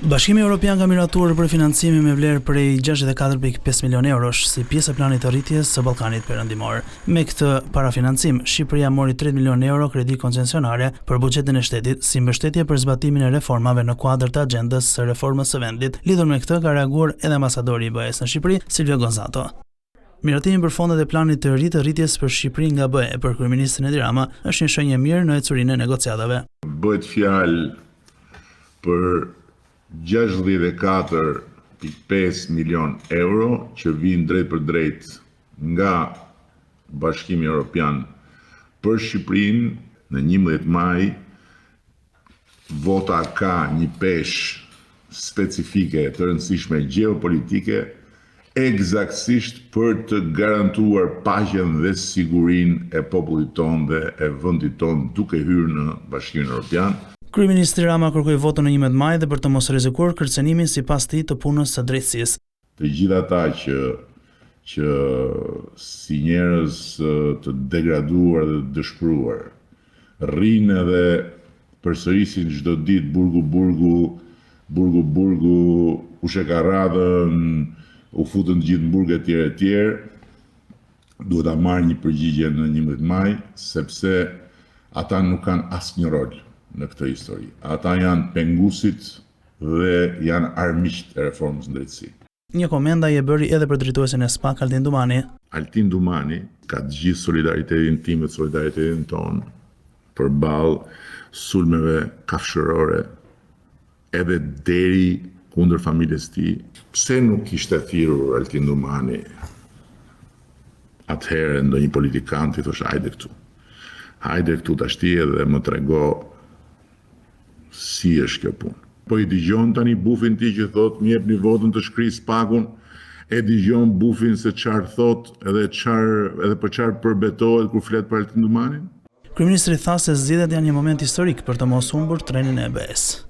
Bashkimi Evropian ka miratuar për financime me vlerë prej 64.5 milion eurosh si pjesë e planit të rritjes së Ballkanit Perëndimor. Me këtë parafinancim, Shqipëria mori 30 milion euro kredi koncesionare për buxhetin e shtetit si mbështetje për zbatimin e reformave në kuadër të agjendës së reformës së vendit. Lidhur me këtë ka reaguar edhe ambasadori i BE-s në Shqipëri, Silvio Gonzato. Miratimi për fondet e planit të ri të rritjes për Shqipërinë nga BE për kryeministrin Edi Rama është një shenjë e mirë në ecurinë e negociatave. Bëhet fjalë për 64.5 milion euro që vinë drejt për drejt nga Bashkimi Evropian për Shqipërinë në 11 maj. Vota ka një peshë specifike të rëndësishme gjeopolitike eksaktësisht për të garantuar paqen dhe sigurinë e popullit tonë dhe e vendit tonë duke hyrë në Bashkimin Evropian. Kryeministri Rama kërkoi votën në 11 maj dhe për të mos rrezikuar kërcënimin sipas tij të punës së drejtësisë. Të gjithë ata që si njerëz të degraduar dhe dëshpëruar rrinë edhe përsërisin çdo ditë burgu, u sheka radhën, u futën gjithë në burg etj. Duhet ta marrë një përgjigje në 11 maj, sepse ata nuk kanë asnjë rol në këtë histori. Ata janë pengusit dhe janë armiqt e reformës në drejtësi. Një komenda i e bëri edhe për drejtuesin e SPAK, Altin Dumani. Altin Dumani ka të gjithë solidaritetin tim dhe solidaritetin tonë përballë sulmeve kafshërore edhe deri kundër familjes tij. Pse nuk kishte thirrur Altin Dumani atëherë ndonjë politikant i thosh hajde këtu tashti edhe më trego si është kjo punë. Po i dëgjon tani bufin ti që thot më jepni votën të shkris SPAK-un, e dëgjon bufin se çfarë thot edhe për çfarë përbetohet kur flet për Altin Dumanin? Kryeministri tha se zgjedhjet janë një moment historik për të mos humbur trenin e BE-s.